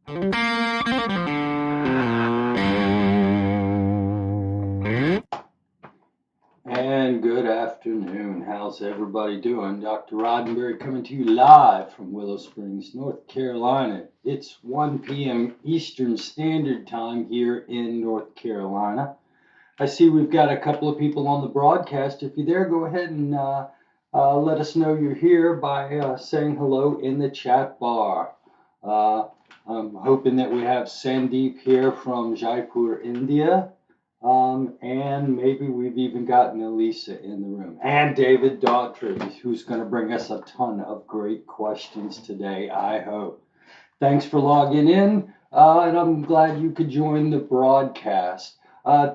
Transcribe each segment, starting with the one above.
And good afternoon. How's everybody doing? Dr. Roddenberry coming to you live from Willow Springs, North Carolina. It's 1 p.m. Eastern Standard Time here in North Carolina. I see we've got a couple of people on the broadcast. If you're there, go ahead and let us know you're here by saying hello in the chat bar. Uh, I'm hoping that we have Sandeep here from Jaipur, India. And maybe we've even gotten Elisa in the room. And David Daughtry, who's going to bring us a ton of great questions today, I hope. Thanks for logging in, and I'm glad you could join the broadcast.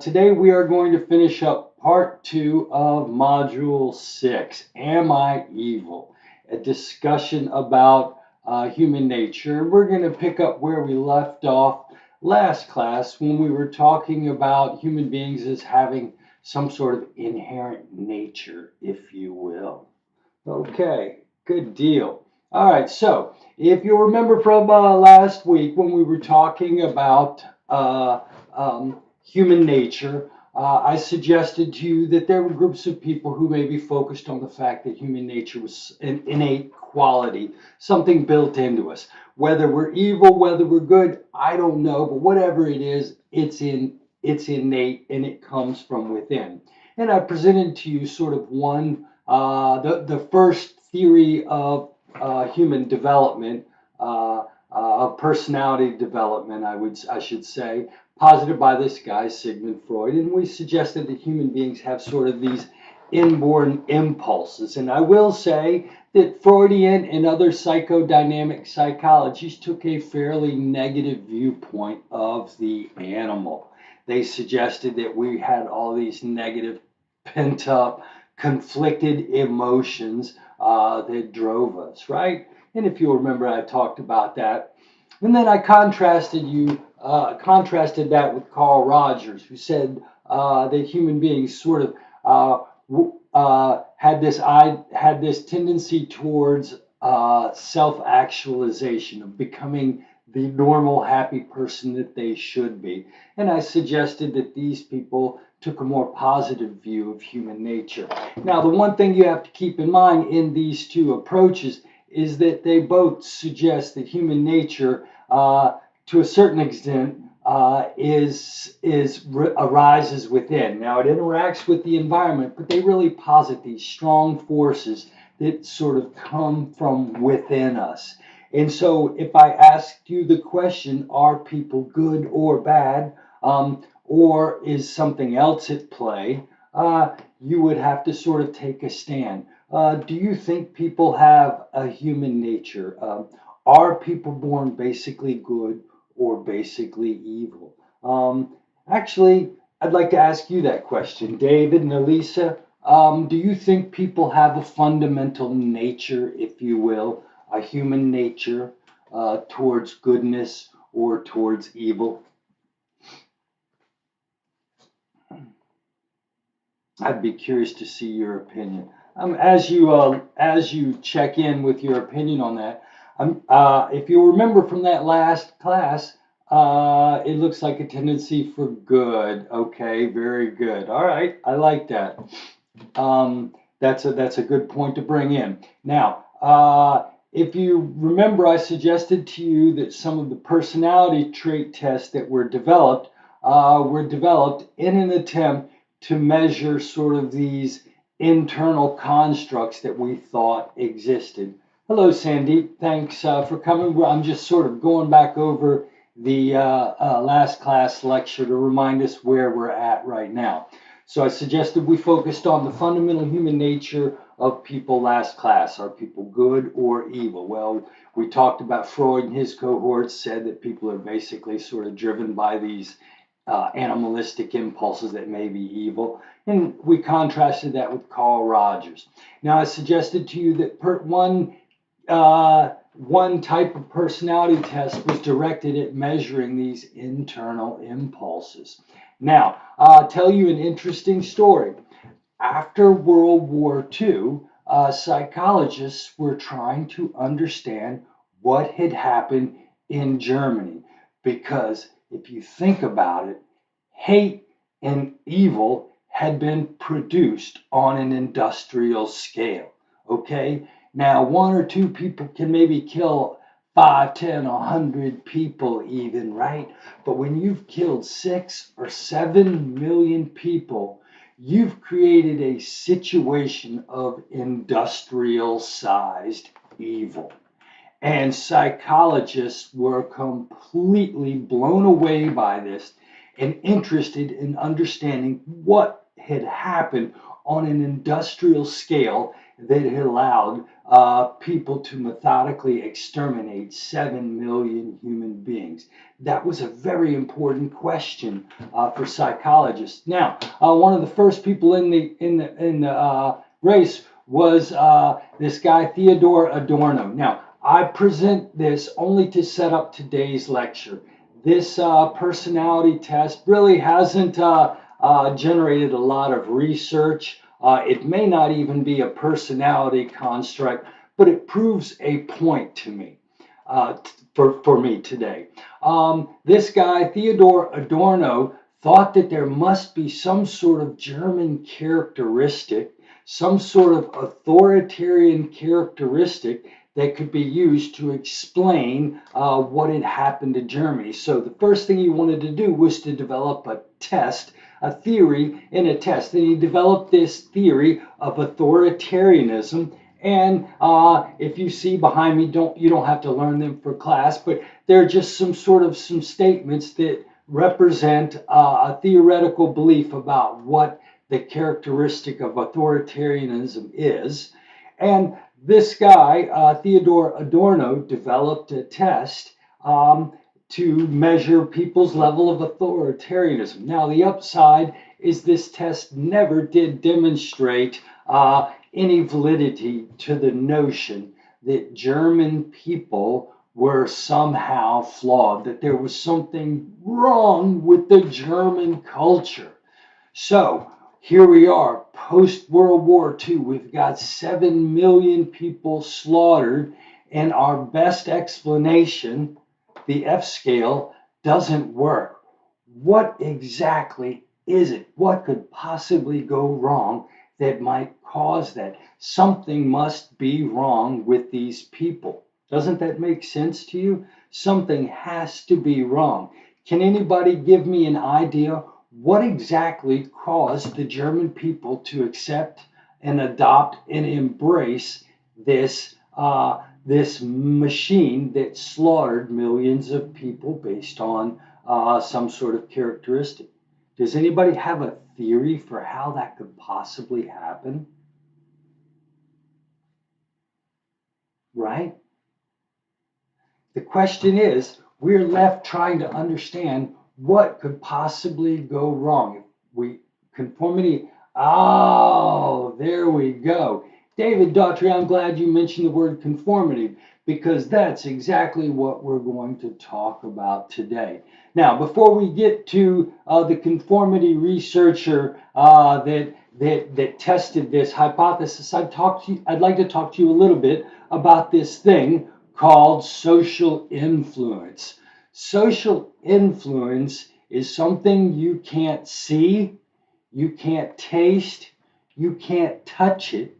Today we are going to finish up part 2 of Module 6, Am I Evil? A discussion about human nature. We're going to pick up where we left off last class when we were talking about human beings as having some sort of inherent nature, if you will. Okay, good deal. All right, so if you remember from last week when we were talking about human nature, I suggested to you that there were groups of people who maybe focused on the fact that human nature was an innate quality, something built into us. Whether we're evil, whether we're good, I don't know, but whatever it is, it's innate and it comes from within. And I presented to you sort of the first theory of human development, of personality development, I should say, posited by this guy Sigmund Freud, and we suggested that human beings have sort of these inborn impulses. And I will say that Freudian and other psychodynamic psychologies took a fairly negative viewpoint of the animal. They suggested that we had all these negative, pent up, conflicted emotions that drove us, right? And if you'll remember, I talked about that. And then I contrasted that with Carl Rogers, who said that human beings sort of had this tendency towards self-actualization, of becoming the normal, happy person that they should be. And I suggested that these people took a more positive view of human nature. Now, the one thing you have to keep in mind in these two approaches is that they both suggest that human nature, to a certain extent, arises within. Now, it interacts with the environment, but they really posit these strong forces that sort of come from within us. And so, if I asked you the question, are people good or bad, or is something else at play, you would have to sort of take a stand. Do you think people have a human nature? Are people born basically good or basically evil? Actually, I'd like to ask you that question, David and Elisa. Do you think people have a fundamental nature, if you will, a human nature towards goodness or towards evil? I'd be curious to see your opinion. As you check in with your opinion on that, if you remember from that last class, it looks like a tendency for good. Okay, very good. All right, I like that. That's a good point to bring in. Now, if you remember, I suggested to you that some of the personality trait tests that were developed in an attempt to measure sort of these internal constructs that we thought existed. Hello, Sandeep. Thanks for coming. I'm just sort of going back over the last class lecture to remind us where we're at right now. So I suggested we focused on the fundamental human nature of people last class. Are people good or evil? Well, we talked about Freud and his cohorts said that people are basically sort of driven by these animalistic impulses that may be evil. And we contrasted that with Carl Rogers. Now, I suggested to you that one type of personality test was directed at measuring these internal impulses. Now, I'll tell you an interesting story. After World War II, psychologists were trying to understand what had happened in Germany. Because if you think about it, hate and evil had been produced on an industrial scale. Okay? Now, one or two people can maybe kill 5, 10, 100 people, even, right? But when you've killed 6 or 7 million people, you've created a situation of industrial sized evil. And psychologists were completely blown away by this and interested in understanding what had happened on an industrial scale that had allowed people to methodically exterminate 7 million human beings. That was a very important question for psychologists. Now, one of the first people in the race was this guy Theodore Adorno. Now, I present this only to set up today's lecture. This personality test really hasn't generated a lot of research. It may not even be a personality construct, but it proves a point to me, for me today. This guy, Theodore Adorno, thought that there must be some sort of German characteristic, some sort of authoritarian characteristic that could be used to explain what had happened to Germany. So the first thing he wanted to do was to develop a test, a theory in a test. And he developed this theory of authoritarianism. And if you see behind me, you don't have to learn them for class, but they're just some statements that represent a theoretical belief about what the characteristic of authoritarianism is. And this guy, Theodore Adorno, developed a test to measure people's level of authoritarianism. Now, the upside is this test never did demonstrate any validity to the notion that German people were somehow flawed, that there was something wrong with the German culture. So here we are, post World War II. We've got 7 million people slaughtered, and our best explanation, the F scale, doesn't work. What exactly is it? What could possibly go wrong that might cause that? Something must be wrong with these people. Doesn't that make sense to you? Something has to be wrong. Can anybody give me an idea what exactly caused the German people to accept and adopt and embrace this this machine that slaughtered millions of people based on some sort of characteristic? Does anybody have a theory for how that could possibly happen? Right? The question is, we're left trying to understand what could possibly go wrong. We conformity. Oh, there we go. David Daughtry, I'm glad you mentioned the word conformity because that's exactly what we're going to talk about today. Now, before we get to the conformity researcher that tested this hypothesis, I'd like to talk to you a little bit about this thing called social influence. Social influence is something you can't see, you can't taste, you can't touch it,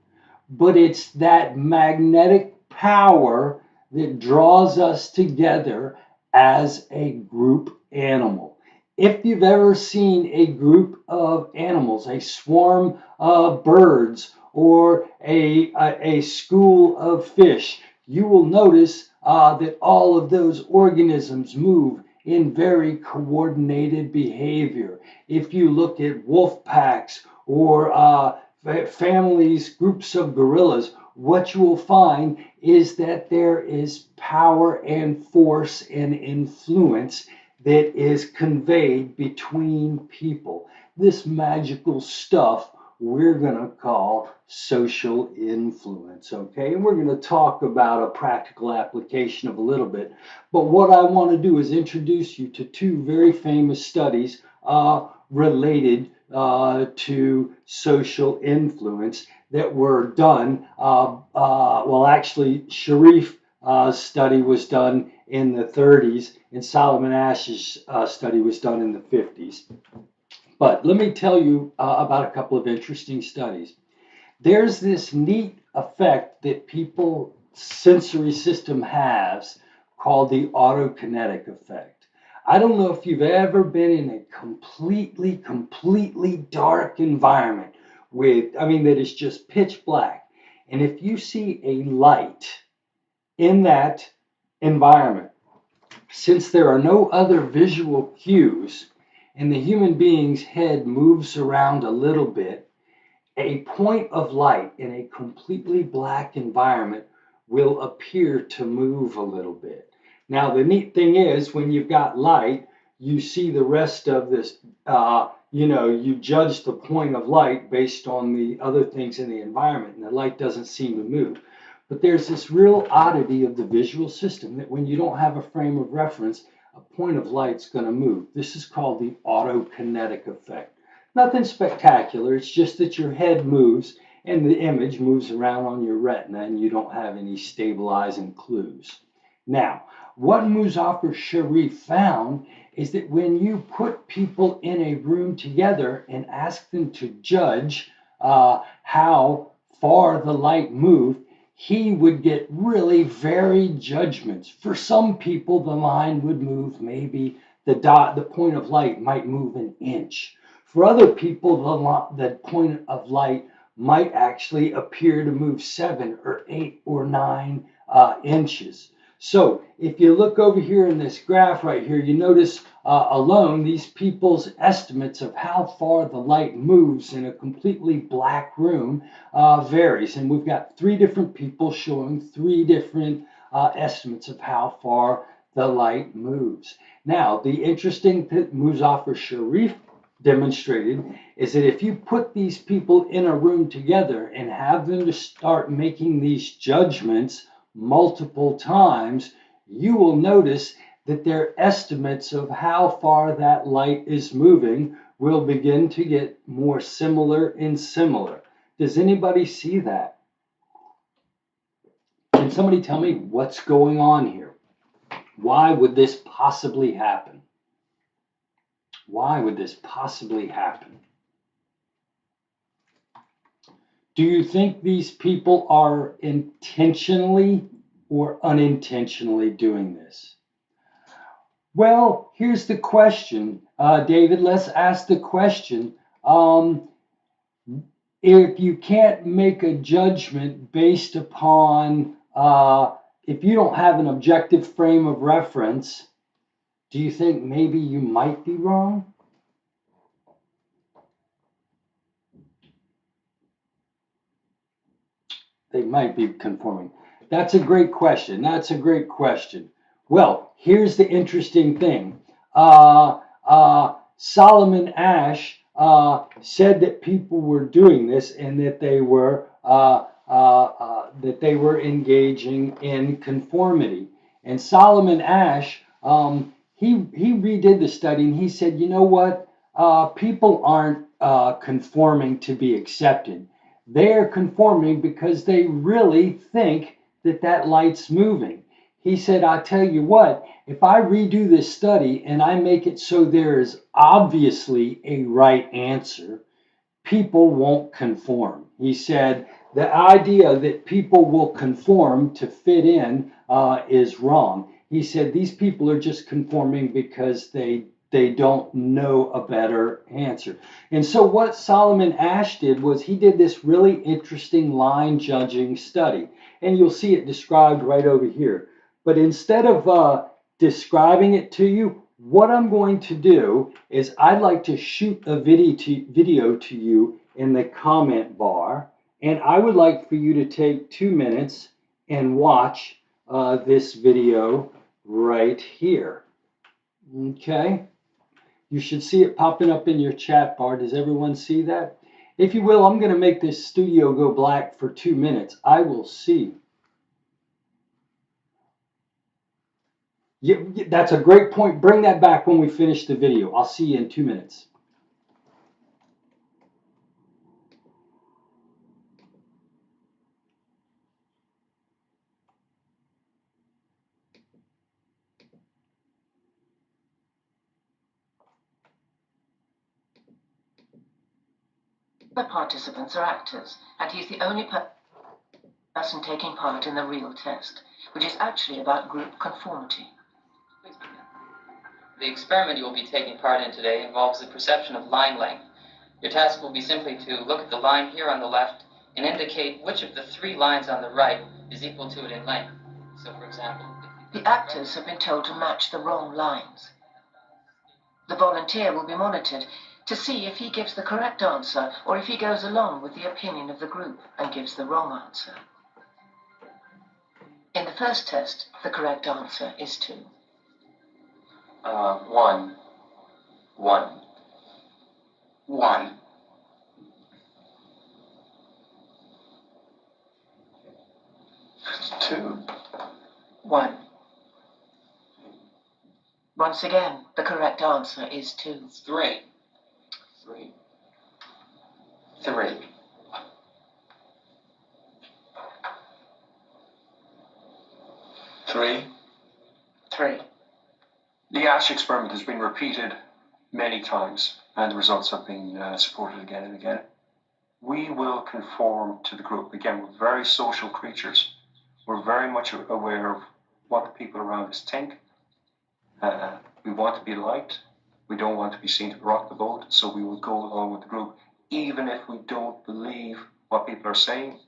but it's that magnetic power that draws us together as a group animal. If you've ever seen a group of animals, a swarm of birds, or a school of fish, you will notice that all of those organisms move in very coordinated behavior. If you look at wolf packs or families, groups of gorillas, what you will find is that there is power and force and influence that is conveyed between people. This magical stuff we're going to call social influence, okay? And we're going to talk about a practical application of a little bit. But what I want to do is introduce you to two very famous studies related to social influence that were done. Well, actually, Sharif study was done in the 30s, and Solomon Ash's study was done in the 50s. But let me tell you about a couple of interesting studies. There's this neat effect that people's sensory system has called the autokinetic effect. I don't know if you've ever been in a completely dark environment that is just pitch black. And if you see a light in that environment, since there are no other visual cues and the human being's head moves around a little bit, a point of light in a completely black environment will appear to move a little bit. Now, the neat thing is when you've got light, you see the rest of this, you judge the point of light based on the other things in the environment, and the light doesn't seem to move. But there's this real oddity of the visual system that when you don't have a frame of reference, a point of light's going to move. This is called the autokinetic effect. Nothing spectacular, it's just that your head moves and the image moves around on your retina and you don't have any stabilizing clues. Now, what Muzaffar Sharif found is that when you put people in a room together and ask them to judge how far the light moved, he would get really varied judgments. For some people, the line would move maybe the point of light might move an inch. For other people, the point of light might actually appear to move 7 or 8 or 9 inches. So if you look over here in this graph right here, you notice alone these people's estimates of how far the light moves in a completely black room varies. And we've got 3 different people showing 3 different estimates of how far the light moves. Now, the interesting thing Muzaffar Sharif demonstrated is that if you put these people in a room together and have them to start making these judgments multiple times, you will notice that their estimates of how far that light is moving will begin to get more similar and similar. Does anybody see that? Can somebody tell me what's going on here? Why would this possibly happen? Why would this possibly happen? Do you think these people are intentionally or unintentionally doing this? Well, here's the question, David. Let's ask the question. If you can't make a judgment based upon, if you don't have an objective frame of reference, do you think maybe you might be wrong? They might be conforming. That's a great question. That's a great question. Well, here's the interesting thing. Solomon Asch said that people were doing this and that they were engaging in conformity. And Solomon Asch, he redid the study and he said, you know what? People aren't conforming to be accepted. They're conforming because they really think that that light's moving. He said, I tell you what, if I redo this study and I make it so there is obviously a right answer, people won't conform. He said, the idea that people will conform to fit in is wrong. He said, these people are just conforming because they don't know a better answer. And so what Solomon Asch did was he did this really interesting line judging study. And you'll see it described right over here. But instead of describing it to you, what I'm going to do is I'd like to shoot a video to you in the comment bar. And I would like for you to take 2 minutes and watch this video right here. Okay. You should see it popping up in your chat bar. Does everyone see that? If you will, I'm going to make this studio go black for 2 minutes. I will see. Yeah, that's a great point. Bring that back when we finish the video. I'll see you in 2 minutes. The participants are actors, and he's the only person taking part in the real test, which is actually about group conformity. Please begin. The experiment you will be taking part in today involves the perception of line length. Your task will be simply to look at the line here on the left and indicate which of the 3 lines on the right is equal to it in length. So, for example, the actors have been told to match the wrong lines. The volunteer will be monitored to see if he gives the correct answer or if he goes along with the opinion of the group and gives the wrong answer. In the first test, the correct answer is 2. 1, 1, 1. 2, 1. Once again, the correct answer is 2. 3, 3, 3, 3, 3. The ASH experiment has been repeated many times, and the results have been supported again and again. We will conform to the group. Again, we're very social creatures. We're very much aware of what the people around us think. We want to be liked. We don't want to be seen to rock the boat, so we will go along with the group, even if we don't believe what people are saying.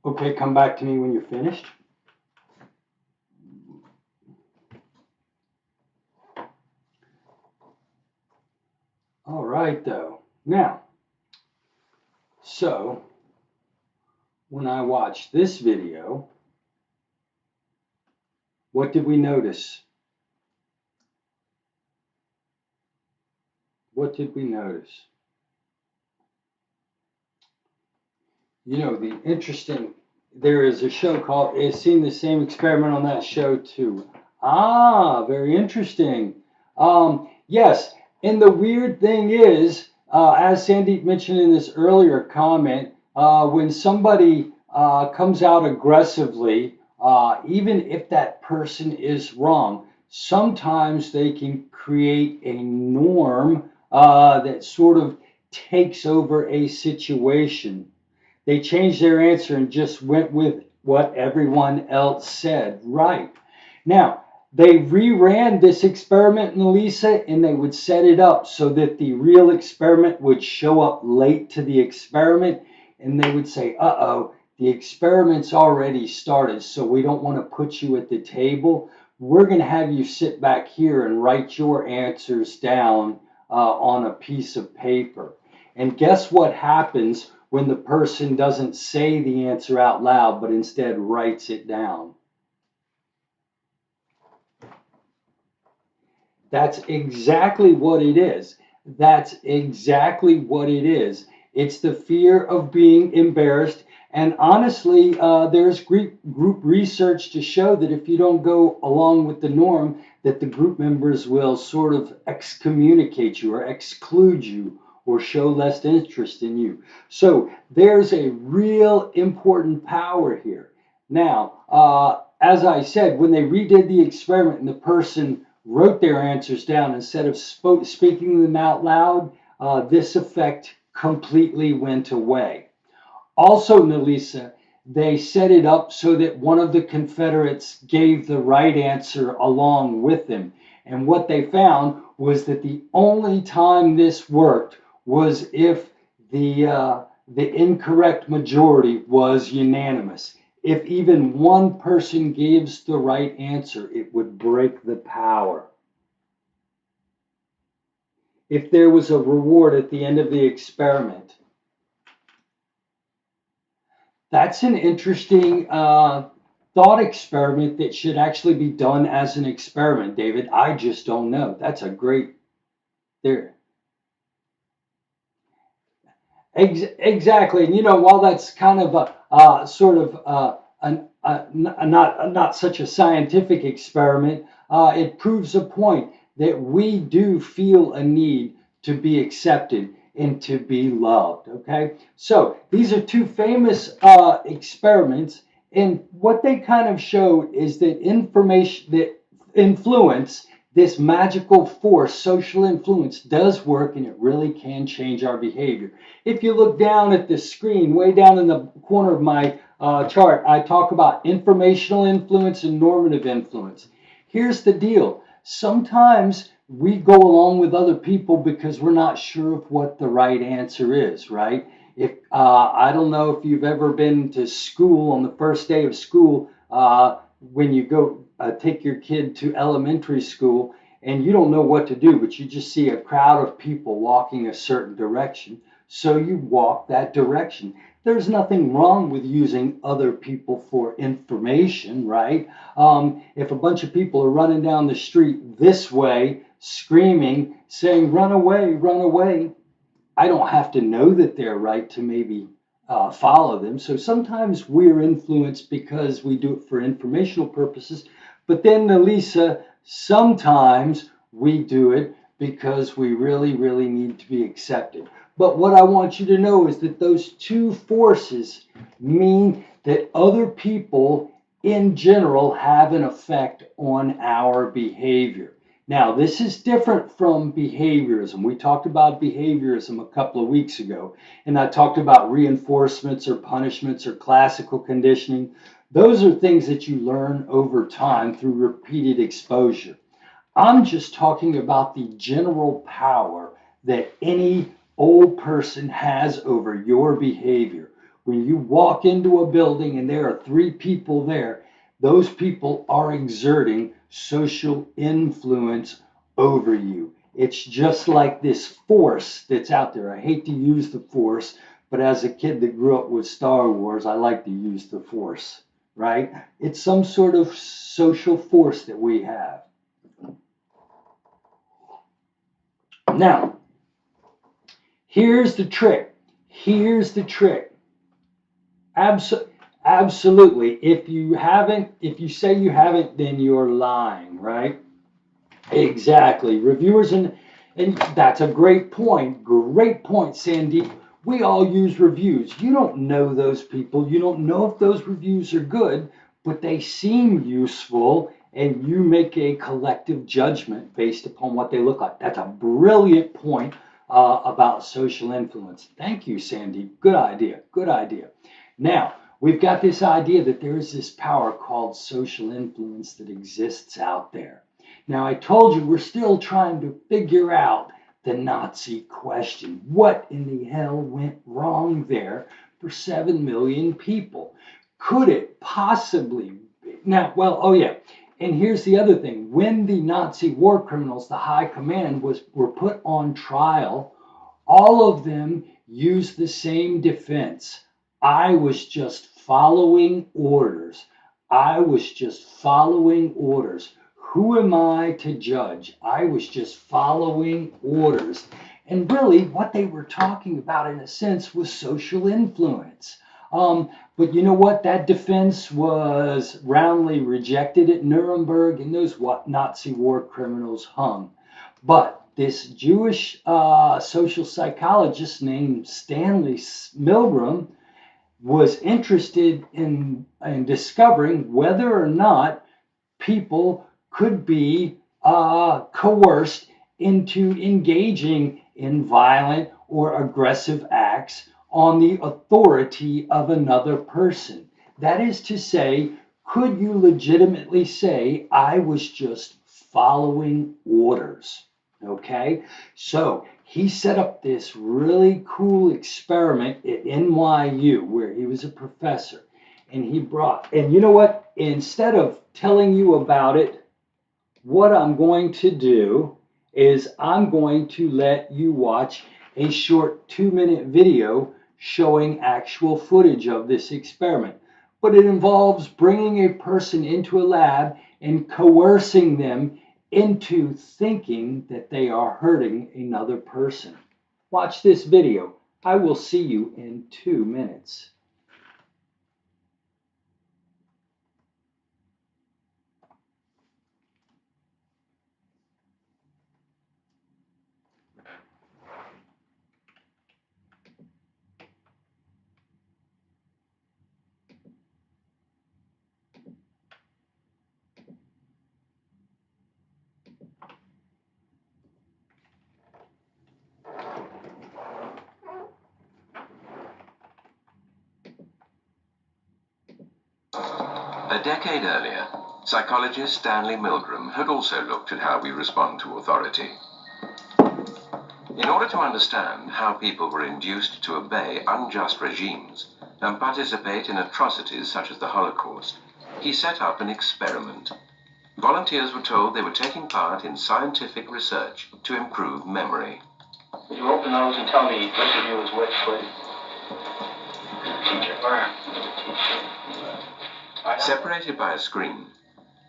Okay, come back to me when you're finished. All right, though. Now, so when I watched this video, what did we notice? What did we notice? You know, there is a show called, I've seen the same experiment on that show too. Ah, very interesting. Yes, and the weird thing is, as Sandeep mentioned in this earlier comment, when somebody comes out aggressively, even if that person is wrong, sometimes they can create a norm that sort of takes over a situation. They changed their answer and just went with what everyone else said. Right. Now, they reran this experiment, Melissa, and they would set it up so that the real experiment would show up late to the experiment, and they would say, uh-oh, the experiment's already started, so we don't want to put you at the table. We're going to have you sit back here and write your answers down on a piece of paper. And guess what happens when the person doesn't say the answer out loud, but instead writes it down? That's exactly what it is. That's exactly what it is. It's the fear of being embarrassed. And honestly, there's group research to show that if you don't go along with the norm, that the group members will sort of excommunicate you or exclude you or show less interest in you. So there's a real important power here. Now, as I said, when they redid the experiment and the person wrote their answers down instead of speaking them out loud, this effect completely went away. Also, Nelisa, they set it up so that one of the Confederates gave the right answer along with them. And what they found was that the only time this worked was if the incorrect majority was unanimous. If even one person gives the right answer, it would break the power. If there was a reward at the end of the experiment, that's an interesting thought experiment that should actually be done as an experiment, David. I just don't know. That's a great theory. Exactly. And you know, while that's kind of a sort of not such a scientific experiment, it proves a point that we do feel a need to be accepted and to be loved. Okay, so these are two famous experiments, and what they kind of showed is that information, that influence, this magical force, social influence, does work, and it really can change our behavior. If you look down at the screen, way down in the corner of my chart, I talk about informational influence and normative influence. Here's the deal. Sometimes we go along with other people because we're not sure of what the right answer is, right? If I don't know if you've ever been to school on the first day of school, when you go take your kid to elementary school and you don't know what to do, but you just see a crowd of people walking a certain direction, so you walk that direction. There's nothing wrong with using other people for information, right? If a bunch of people are running down the street this way, screaming, saying, run away, run away, I don't have to know that they're right to maybe follow them. So sometimes we're influenced because we do it for informational purposes. But then, Elisa, sometimes we do it because we really, really need to be accepted. But what I want you to know is that those two forces mean that other people in general have an effect on our behavior. Now, this is different from behaviorism. We talked about behaviorism a couple of weeks ago, and I talked about reinforcements or punishments or classical conditioning. Those are things that you learn over time through repeated exposure. I'm just talking about the general power that any old person has over your behavior. When you walk into a building and there are 3 people there, those people are exerting social influence over you. It's just like this force that's out there. I hate to use the force, but as a kid that grew up with Star Wars, I like to use the force, right? It's some sort of social force that we have. Now, here's the trick. Here's the trick. Absolutely. If you say you haven't, then you're lying, right? Exactly. Reviewers, and that's a great point. Great point, Sandy. We all use reviews. You don't know those people. You don't know if those reviews are good, but they seem useful, and you make a collective judgment based upon what they look like. That's a brilliant point about social influence. Thank you, Sandy. Good idea. Good idea. Now, we've got this idea that there is this power called social influence that exists out there. Now, I told you we're still trying to figure out the Nazi question. What in the hell went wrong there for 7 million people? Could it possibly be? Now, well, oh yeah. And here's the other thing. When the Nazi war criminals, the high command, were put on trial, all of them used the same defense. I was just following orders. I was just following orders. Who am I to judge? I was just following orders. And really, what they were talking about, in a sense, was social influence. But you know what? That defense was roundly rejected at Nuremberg, and those Nazi war criminals hung. But this Jewish social psychologist named Stanley Milgram was interested in discovering whether or not people could be coerced into engaging in violent or aggressive acts on the authority of another person. That is to say, could you legitimately say, I was just following orders? Okay, so he set up this really cool experiment at NYU where he was a professor. And and you know what? Instead of telling you about it, what I'm going to do is I'm going to let you watch a short 2-minute video showing actual footage of this experiment. But it involves bringing a person into a lab and coercing them into thinking that they are hurting another person. Watch this video. I will see you in 2 minutes. A decade earlier, psychologist Stanley Milgram had also looked at how we respond to authority. In order to understand how people were induced to obey unjust regimes and participate in atrocities such as the Holocaust, he set up an experiment. Volunteers were told they were taking part in scientific research to improve memory. Would you open those and tell me which of you is which, please? Teacher. Where? Separated by a screen,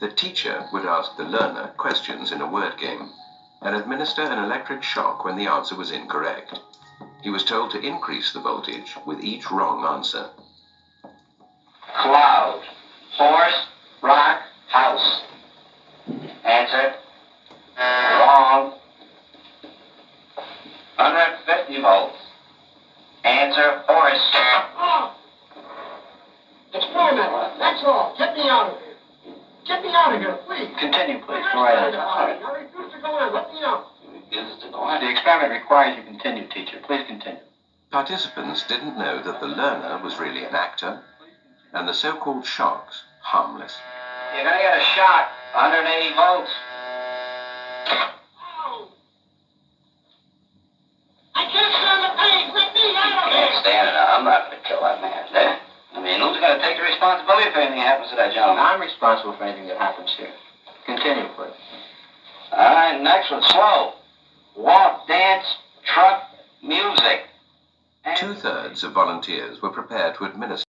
the teacher would ask the learner questions in a word game and administer an electric shock when the answer was incorrect. He was told to increase the voltage with each wrong answer. Cloud. Horse. Rock. House. Answer. Wrong. 150 volts. Answer. Horse. Experiment. That's all. Get me out of here. Get me out of here, please. Continue, please. Go right ahead. I refuse to go on. Let me out. The experiment requires you continue, teacher. Please continue. Participants didn't know that the learner was really an actor and the so-called shocks harmless. You're gonna get a shock. 180 volts. Ow. I can't stand the pain. Let me out of here. Can't stand it. I'm not gonna kill that man. I mean, who's gonna take the responsibility if anything happens to that gentleman? I'm responsible for anything that happens here. Continue, please. All right, next one. Slow. Walk, dance, truck, music. Two-thirds of volunteers were prepared to administer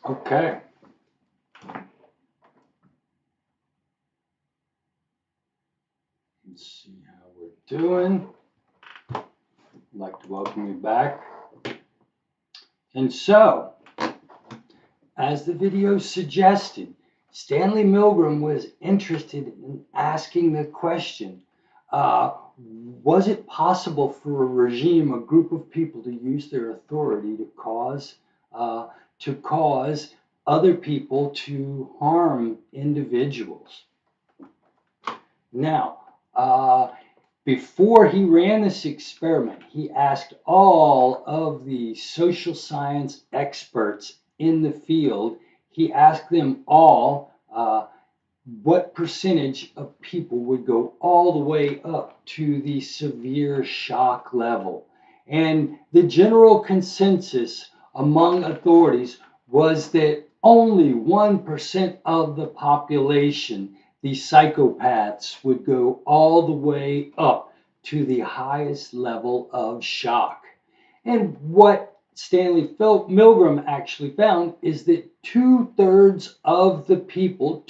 Okay. Let's see how we're doing. I'd like to welcome you back. And so, as the video suggested, Stanley Milgram was interested in asking the question, was it possible for a regime, a group of people, to use their authority to cause other people to harm individuals? Now, before he ran this experiment, he asked all of the social science experts in the field, he asked them all what percentage of people would go all the way up to the severe shock level. And the general consensus among authorities was that only 1% of the population, the psychopaths, would go all the way up to the highest level of shock. And what Stanley Milgram actually found is that two-thirds of the people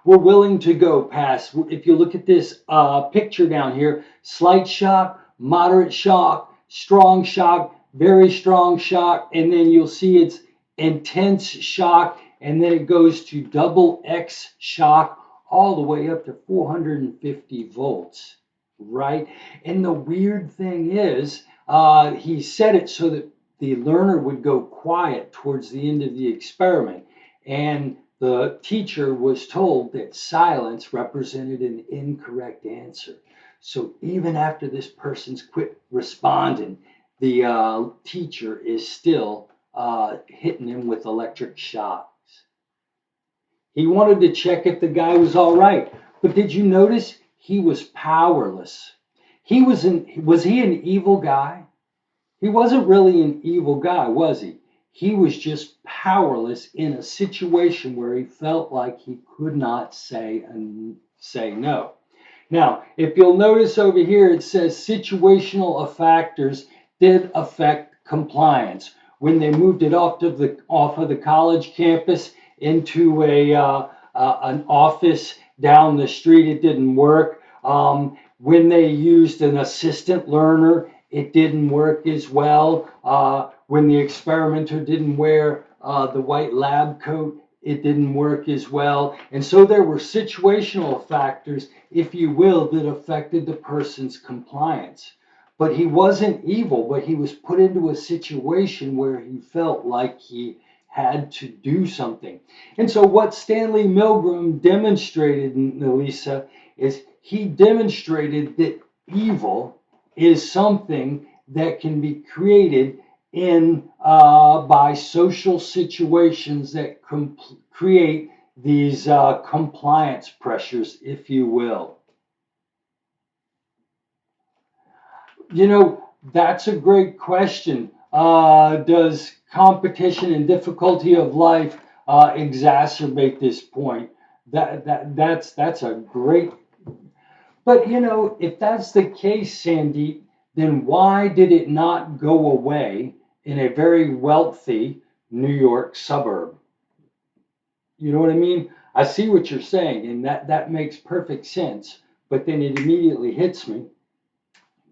were willing to go past. If you look at this picture down here, slight shock, moderate shock, strong shock, very strong shock, and then you'll see it's intense shock, and then it goes to double X shock, all the way up to 450 volts, right? And the weird thing is, he said it so that the learner would go quiet towards the end of the experiment, and the teacher was told that silence represented an incorrect answer. So even after this person's quit responding, the teacher is still hitting him with electric shocks. He wanted to check if the guy was all right, but did you notice he was powerless? Was he an evil guy? He wasn't really an evil guy, was he? He was just powerless in a situation where he felt like he could not say no. Now, if you'll notice over here, it says situational factors did affect compliance. When they moved it off of the college campus into an office down the street, it didn't work. When they used an assistant learner it didn't work as well. When the experimenter didn't wear the white lab coat, it didn't work as well. And so there were situational factors, if you will, that affected the person's compliance. But he wasn't evil, but he was put into a situation where he felt like he had to do something. And so what Stanley Milgram demonstrated, Nelisa, is he demonstrated that evil is something that can be created in by social situations that create these compliance pressures, if you will. You know, that's a great question. Does competition and difficulty of life exacerbate this point? That's a great. But you know, if that's the case, Sandeep, then why did it not go away in a very wealthy New York suburb? You know what I mean? I see what you're saying, and that makes perfect sense. But then it immediately hits me.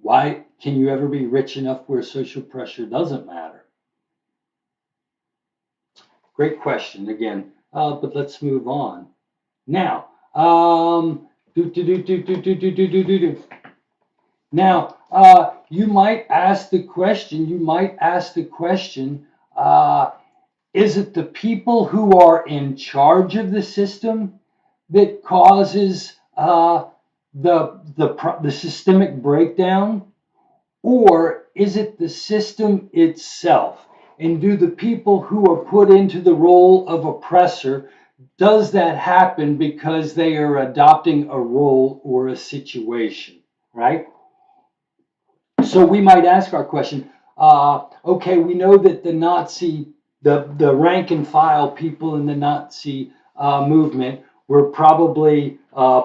Why can you ever be rich enough where social pressure doesn't matter? Great question again, but let's move on. Now, now, you might ask the question, is it the people who are in charge of the system that causes the systemic breakdown? Or is it the system itself? And do the people who are put into the role of oppressor, does that happen because they are adopting a role or a situation, right? So we might ask our question, okay, we know that the rank and file people in the Nazi movement were probably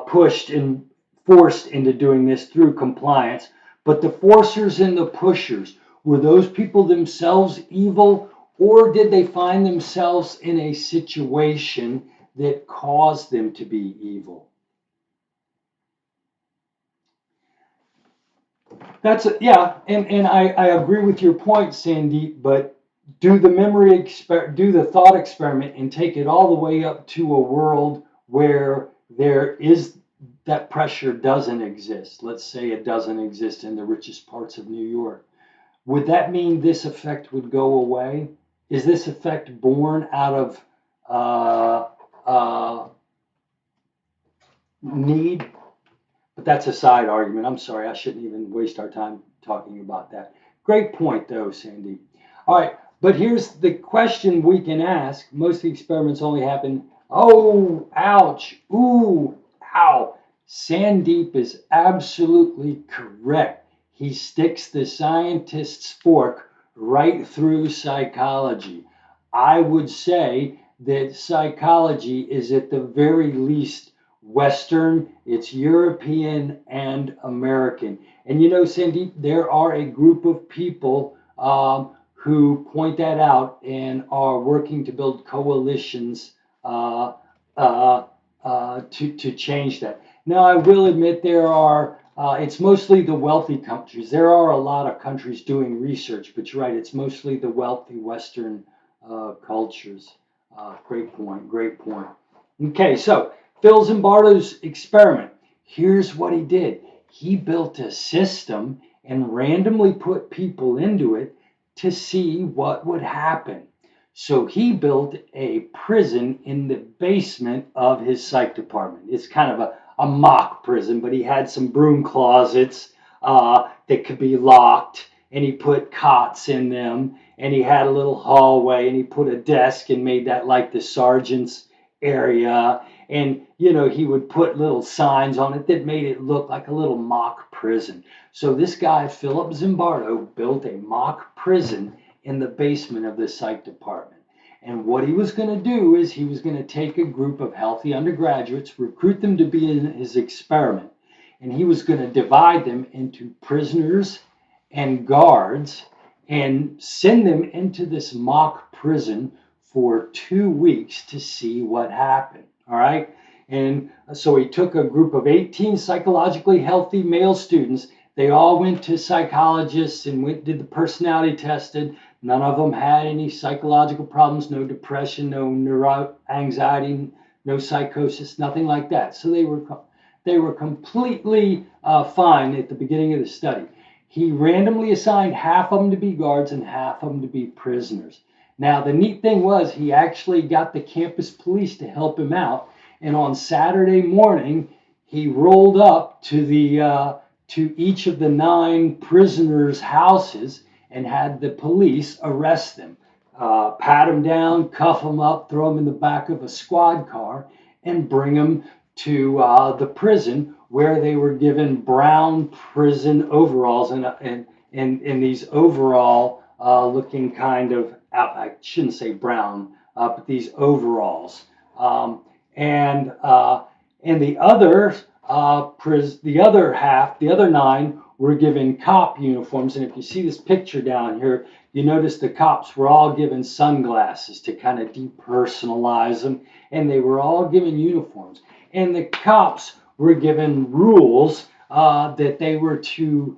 pushed and forced into doing this through compliance. But the forcers and the pushers, were those people themselves evil, or did they find themselves in a situation that caused them to be evil? And I agree with your point, Sandeep, but do the thought experiment and take it all the way up to a world where that pressure doesn't exist. Let's say it doesn't exist in the richest parts of New York. Would that mean this effect would go away? Is this effect born out of need? But that's a side argument. I'm sorry, I shouldn't even waste our time talking about that. Great point, though, Sandy. All right, but here's the question we can ask. Most of the experiments only happen, oh, ouch, ooh, ow. Sandeep is absolutely correct. He sticks the scientist's fork right through psychology. I would say that psychology is at the very least Western, it's European and American. And you know, Sandeep, there are a group of people who point that out and are working to build coalitions to change that. Now, I will admit there are, it's mostly the wealthy countries. There are a lot of countries doing research, but you're right, it's mostly the wealthy Western cultures. Great point, great point. Okay, so Phil Zimbardo's experiment. Here's what he did. He built a system and randomly put people into it to see what would happen. So he built a prison in the basement of his psych department. It's kind of a mock prison, but he had some broom closets that could be locked, and he put cots in them, and he had a little hallway, and he put a desk and made that like the sergeant's area. And, you know, he would put little signs on it that made it look like a little mock prison. So this guy, Philip Zimbardo, built a mock prison in the basement of the psych department. And what he was going to do is he was going to take a group of healthy undergraduates, recruit them to be in his experiment, and he was going to divide them into prisoners and guards and send them into this mock prison for 2 weeks to see what happened. All right. And so he took a group of 18 psychologically healthy male students. They all went to psychologists and did the personality tested. None of them had any psychological problems, no depression, no anxiety, no psychosis, nothing like that. So they were completely fine at the beginning of the study. He randomly assigned half of them to be guards and half of them to be prisoners. Now, the neat thing was he actually got the campus police to help him out. And on Saturday morning, he rolled up to each of the 9 prisoners' houses and had the police arrest them, pat them down, cuff them up, throw them in the back of a squad car, and bring them to the prison where they were given brown prison overalls and these overall looking kind of, I shouldn't say brown, but these overalls. And the other the other half, the other 9, were given cop uniforms. And if you see this picture down here, you notice the cops were all given sunglasses to kind of depersonalize them, and they were all given uniforms. And the cops were given rules that they were to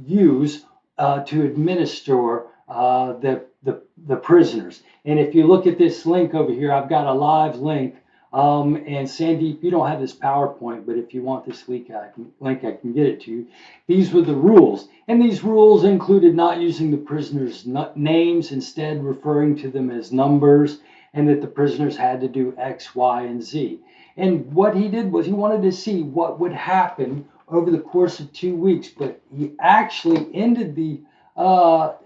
use to administer the prisoners. And if you look at this link over here, I've got a live link. And Sandeep, you don't have this PowerPoint, but if you want this link, I can get it to you. These were the rules. And these rules included not using the prisoners' names, instead referring to them as numbers, and that the prisoners had to do X, Y, and Z. And what he did was he wanted to see what would happen over the course of 2 weeks, but he actually ended the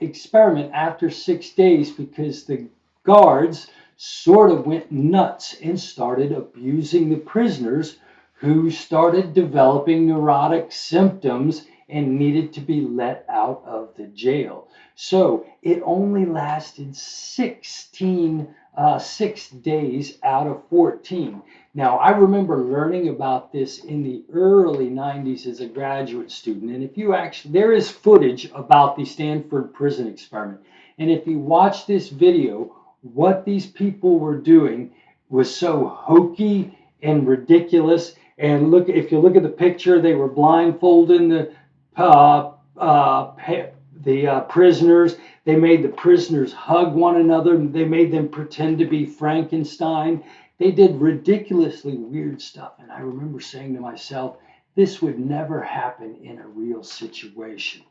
experiment after 6 days because the guards sort of went nuts and started abusing the prisoners, who started developing neurotic symptoms and needed to be let out of the jail. So it only lasted 6 days out of 14. Now, I remember learning about this in the early 90s as a graduate student. And if you actually, there is footage about the Stanford prison experiment. And if you watch this video, what these people were doing was so hokey and ridiculous. And look, if you look at the picture, they were blindfolding the prisoners. They made the prisoners hug one another. They made them pretend to be Frankenstein. They did ridiculously weird stuff. And I remember saying to myself, this would never happen in a real situation.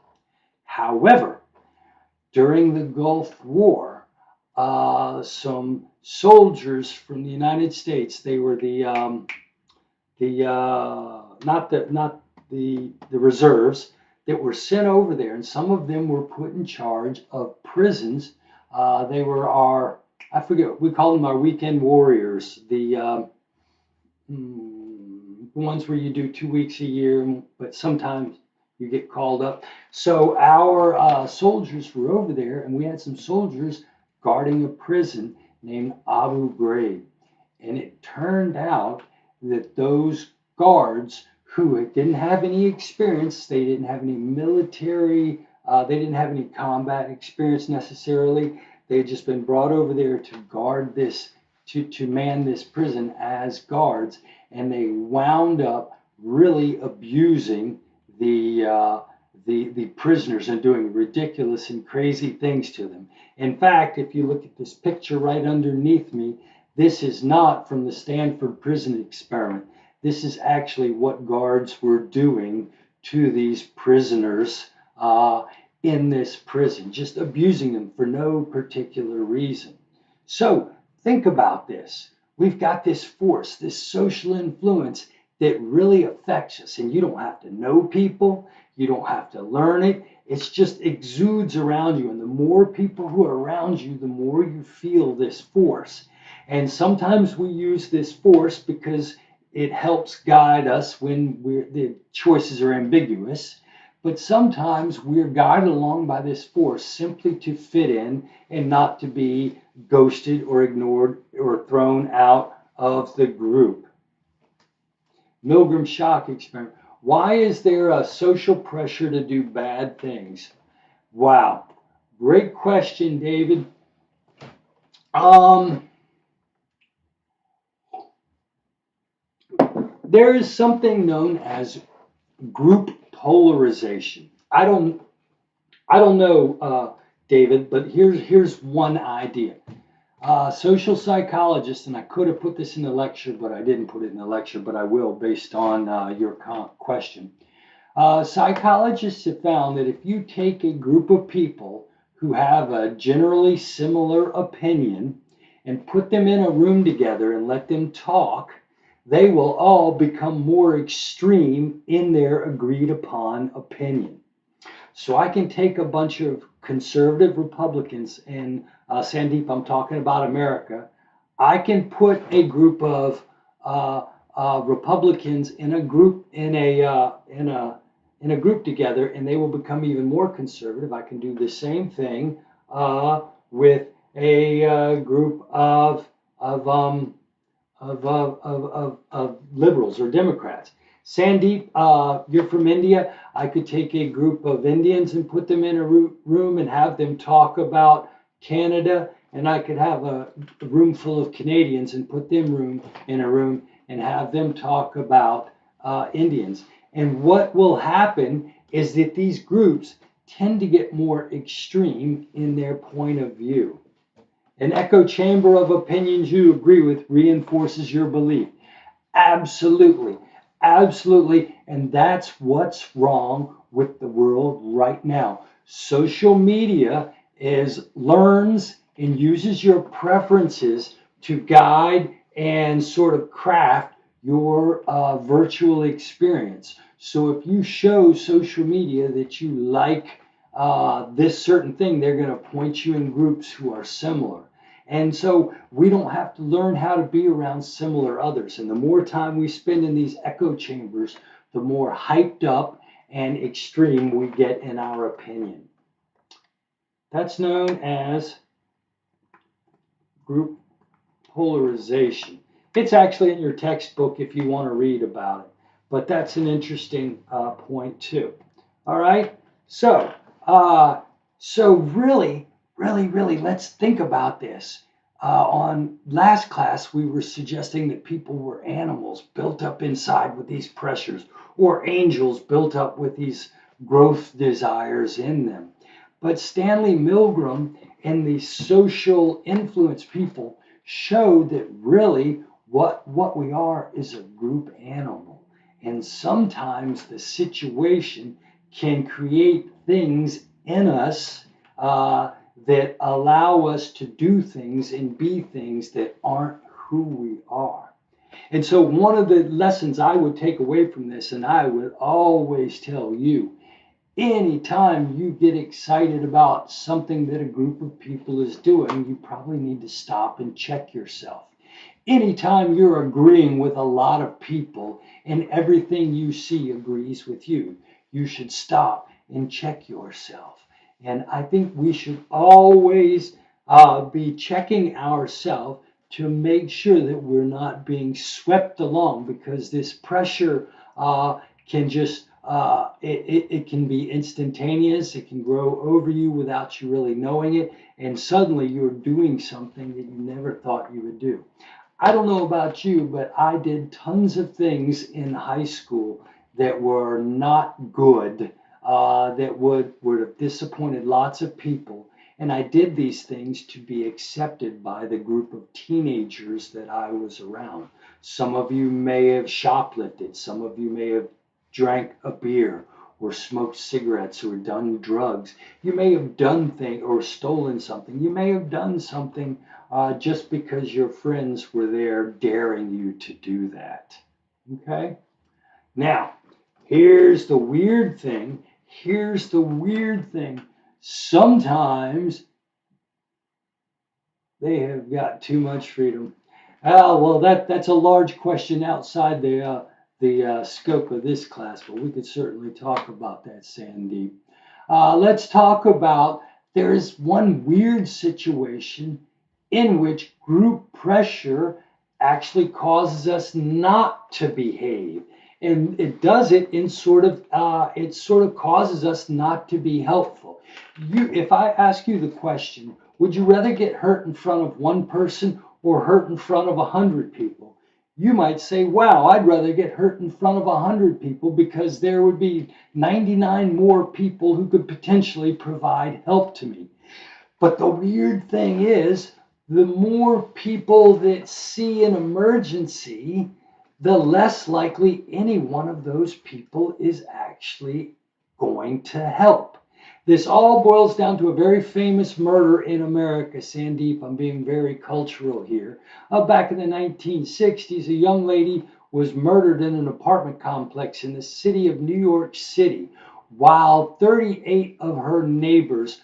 However, during the Gulf War, some soldiers from the United States, they were not the reserves, that were sent over there, and some of them were put in charge of prisons. They were I forget, we call them our weekend warriors, the ones where you do 2 weeks a year, but sometimes you get called up. So our soldiers were over there, and we had some soldiers guarding a prison named Abu Ghraib. And it turned out that those guards, who didn't have any experience, they didn't have any military, they didn't have any combat experience necessarily. They had just been brought over there to guard this, to man this prison as guards, and they wound up really abusing the prisoners and doing ridiculous and crazy things to them. In fact, if you look at this picture right underneath me, this is not from the Stanford prison experiment. This is actually what guards were doing to these prisoners in this prison, just abusing them for no particular reason. So think about this. We've got this force, this social influence that really affects us, and you don't have to know people. You don't have to learn it. It just exudes around you. And the more people who are around you, the more you feel this force. And sometimes we use this force because it helps guide us when the choices are ambiguous. But sometimes we're guided along by this force simply to fit in and not to be ghosted or ignored or thrown out of the group. Milgram shock experiment. Why is there a social pressure to do bad things? Wow. Great question, David. There is something known as group polarization. I don't know, David, but here's one idea. Social psychologists, and I could have put this in the lecture, but I didn't put it in the lecture, but I will based on your question. Psychologists have found that if you take a group of people who have a generally similar opinion and put them in a room together and let them talk, they will all become more extreme in their agreed upon opinion. So I can take a bunch of conservative Republicans, and Sandeep, I'm talking about America. I can put a group of Republicans in a group in a group together, and they will become even more conservative. I can do the same thing with a group of liberals or Democrats. Sandeep, you're from India. I could take a group of Indians and put them in a room and have them talk about Canada, and I could have a room full of Canadians and put them in a room and have them talk about Indians. And what will happen is that these groups tend to get more extreme in their point of view. An echo chamber of opinions you agree with reinforces your belief. Absolutely. Absolutely. And that's what's wrong with the world right now. Social media learns and uses your preferences to guide and sort of craft your virtual experience. So if you show social media that you like this certain thing, they're going to point you in groups who are similar. And so we don't have to learn how to be around similar others. And the more time we spend in these echo chambers, the more hyped up and extreme we get in our opinion. That's known as group polarization. It's actually in your textbook if you want to read about it. But that's an interesting point too. All right. So really, let's think about this. On last class, we were suggesting that people were animals built up inside with these pressures, or angels built up with these growth desires in them. But Stanley Milgram and the social influence people showed that really what we are is a group animal. And sometimes the situation can create things in us that allow us to do things and be things that aren't who we are. And so one of the lessons I would take away from this, and I would always tell you, anytime you get excited about something that a group of people is doing, you probably need to stop and check yourself. Anytime you're agreeing with a lot of people and everything you see agrees with you, you should stop and check yourself. And I think we should always be checking ourselves to make sure that we're not being swept along, because this pressure can just, it can be instantaneous. It can grow over you without you really knowing it. And suddenly you're doing something that you never thought you would do. I don't know about you, but I did tons of things in high school that were not good, that would have disappointed lots of people. And I did these things to be accepted by the group of teenagers that I was around. Some of you may have shoplifted. Some of you may have drank a beer or smoked cigarettes or done drugs. You may have done things or stolen something. You may have done something just because your friends were there daring you to do that. Okay? Now, here's the weird thing. Sometimes they have got too much freedom. Well, that's a large question outside the scope of this class, but we could certainly talk about that, Sandeep. Let's talk about, there is one weird situation in which group pressure actually causes us not to behave. And it does it in it sort of causes us not to be helpful. If I ask you the question, would you rather get hurt in front of one person or hurt in front of 100 people? You might say, wow, I'd rather get hurt in front of 100 people because there would be 99 more people who could potentially provide help to me. But the weird thing is, the more people that see an emergency, the less likely any one of those people is actually going to help. This all boils down to a very famous murder in America, Sandeep. I'm being very cultural here. Back in the 1960s, a young lady was murdered in an apartment complex in the city of New York City, while 38 of her neighbors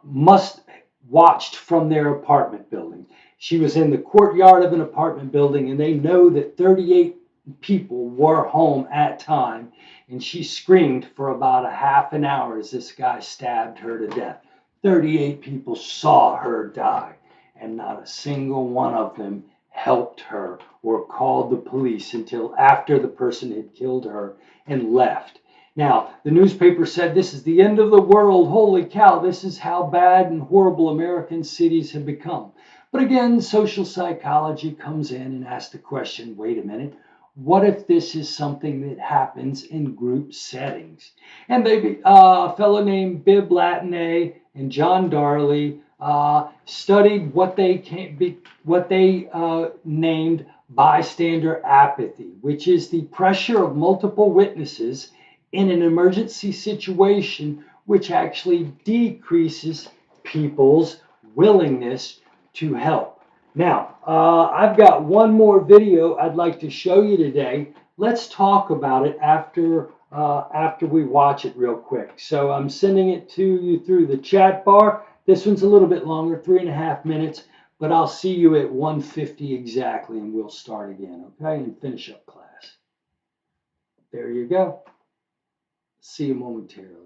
must watched from their apartment building. She was in the courtyard of an apartment building, and they know that 38 people were home at time, and she screamed for about a half an hour as this guy stabbed her to death. 38 people saw her die, and not a single one of them helped her or called the police until after the person had killed her and left. Now, the newspaper said this is the end of the world. Holy cow, this is how bad and horrible American cities have become. But again, social psychology comes in and asks the question, wait a minute, what if this is something that happens in group settings? And a fellow named Bibb Latané and John Darley studied what they named bystander apathy, which is the pressure of multiple witnesses in an emergency situation, which actually decreases people's willingness to help. Now, I've got one more video I'd like to show you today. Let's talk about it after we watch it real quick. So I'm sending it to you through the chat bar. This one's a little bit longer, 3.5 minutes, but I'll see you at 1:50 exactly, and we'll start again, okay, and finish up class. There you go. See you momentarily.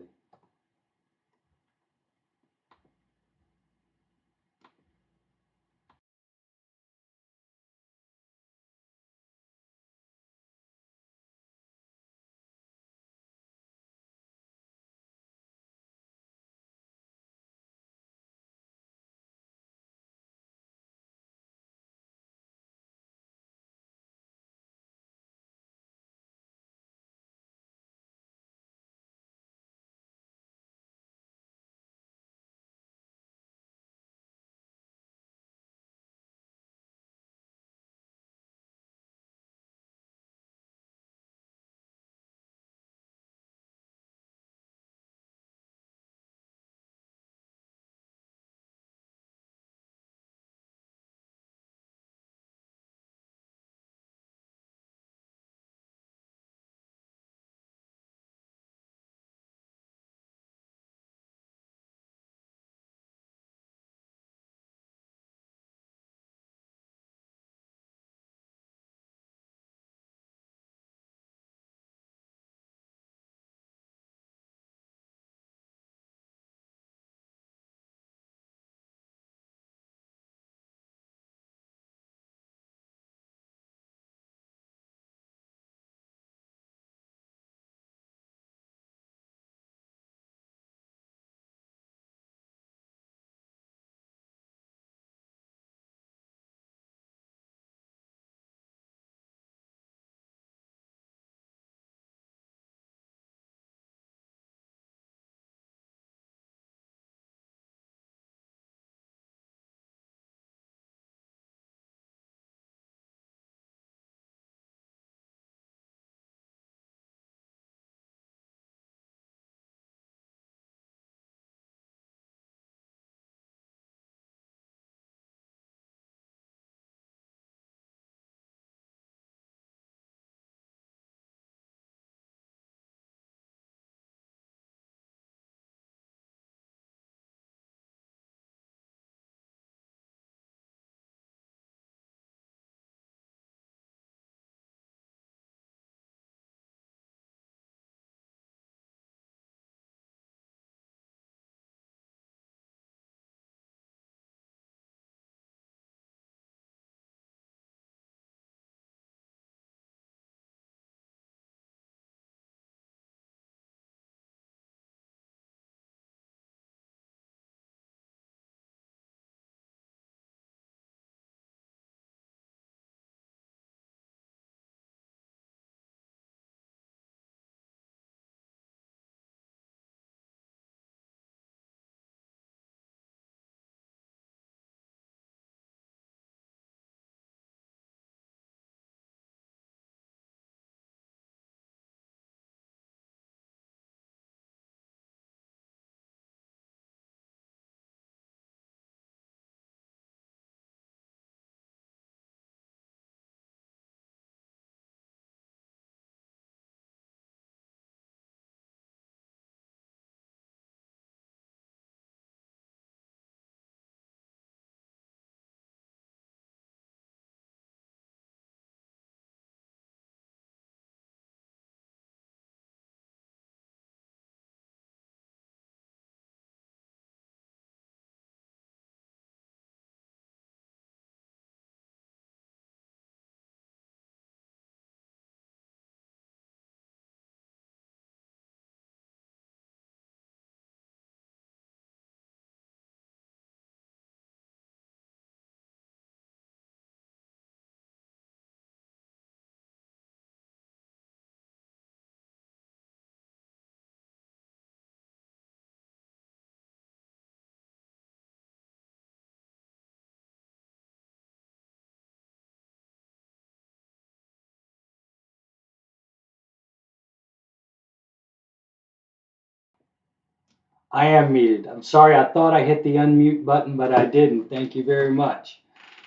I am muted. I'm sorry, I thought I hit the unmute button, but I didn't. Thank you very much.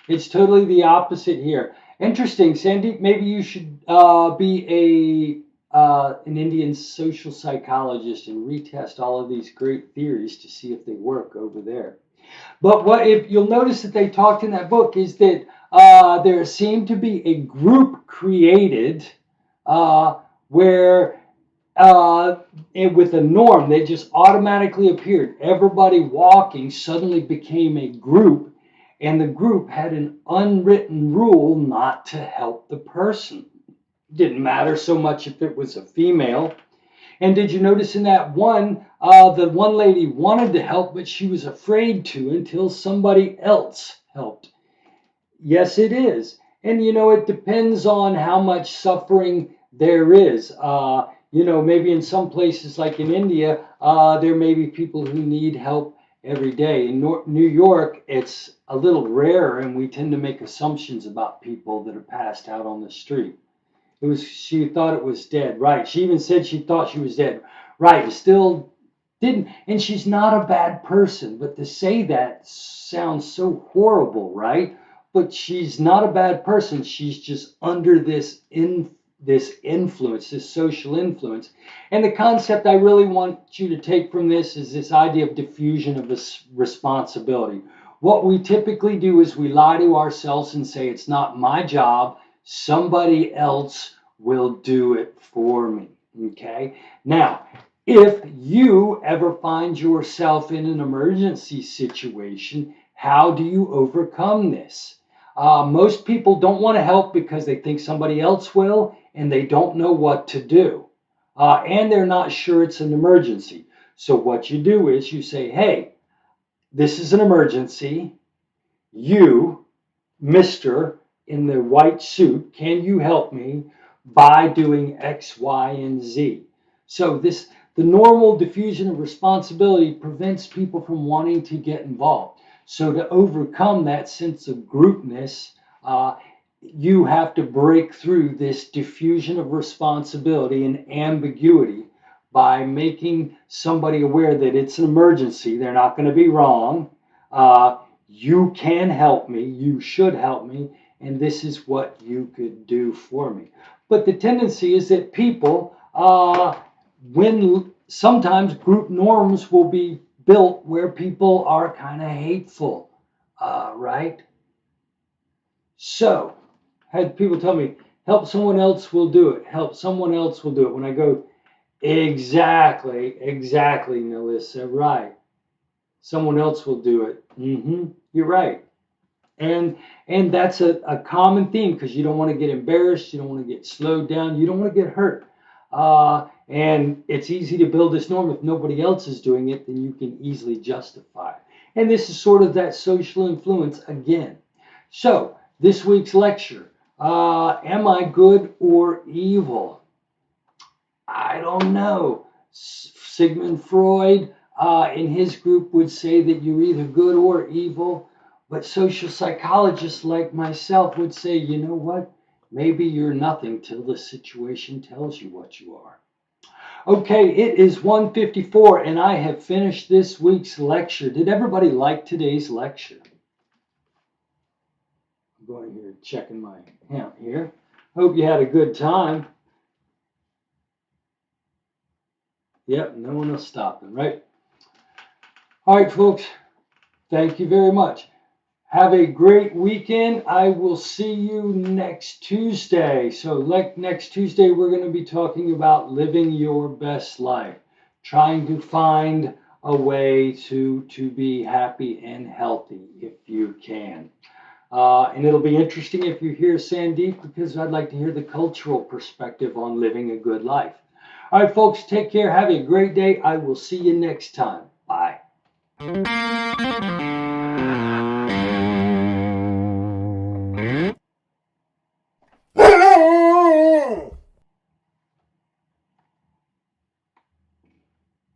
It's totally the opposite here. Interesting, Sandeep, maybe you should be an Indian social psychologist and retest all of these great theories to see if they work over there. But what if you'll notice that they talked in that book is that there seemed to be a group created where with a norm, they just automatically appeared. Everybody walking suddenly became a group, and the group had an unwritten rule not to help the person. It didn't matter so much if it was a female. And did you notice in that one, the one lady wanted to help, but she was afraid to until somebody else helped? Yes, it is. And you know, it depends on how much suffering there is. You know, maybe in some places like in India, there may be people who need help every day. In New York, it's a little rarer, and we tend to make assumptions about people that are passed out on the street. She thought it was dead, right? She even said she thought she was dead, right? It still didn't, and she's not a bad person, but to say that sounds so horrible, right? But she's not a bad person. She's just under this influence, this social influence. And the concept I really want you to take from this is this idea of diffusion of responsibility. What we typically do is we lie to ourselves and say, it's not my job, somebody else will do it for me, okay? Now, if you ever find yourself in an emergency situation, how do you overcome this? Most people don't want to help because they think somebody else will, and they don't know what to do. And they're not sure it's an emergency. So what you do is you say, hey, this is an emergency. You, Mr. in the white suit, can you help me by doing X, Y, and Z? So the normal diffusion of responsibility prevents people from wanting to get involved. So to overcome that sense of groupness, you have to break through this diffusion of responsibility and ambiguity by making somebody aware that it's an emergency. They're not going to be wrong. You can help me. You should help me. And this is what you could do for me. But the tendency is that people, when sometimes group norms will be built where people are kind of hateful, right? So, had people tell me, help someone else will do it. Help someone else will do it. When I go, exactly, Melissa, right. Someone else will do it. You're right. And that's a common theme because you don't want to get embarrassed. You don't want to get slowed down. You don't want to get hurt. And it's easy to build this norm. If nobody else is doing it, then you can easily justify it. And this is sort of that social influence again. So this week's lecture, am I good or evil? I don't know. Sigmund Freud in his group would say that you're either good or evil. But social psychologists like myself would say, you know what? Maybe you're nothing till the situation tells you what you are. Okay, it is 1:54 and I have finished this week's lecture. Did everybody like today's lecture? I'm going here, checking my count here. Hope you had a good time. Yep, no one will stop them, right? All right, folks, thank you very much. Have a great weekend. I will see you next Tuesday. So like next Tuesday, we're going to be talking about living your best life, trying to find a way to be happy and healthy if you can. And it'll be interesting if you hear Sandeep, because I'd like to hear the cultural perspective on living a good life. All right, folks, take care. Have a great day. I will see you next time. Bye.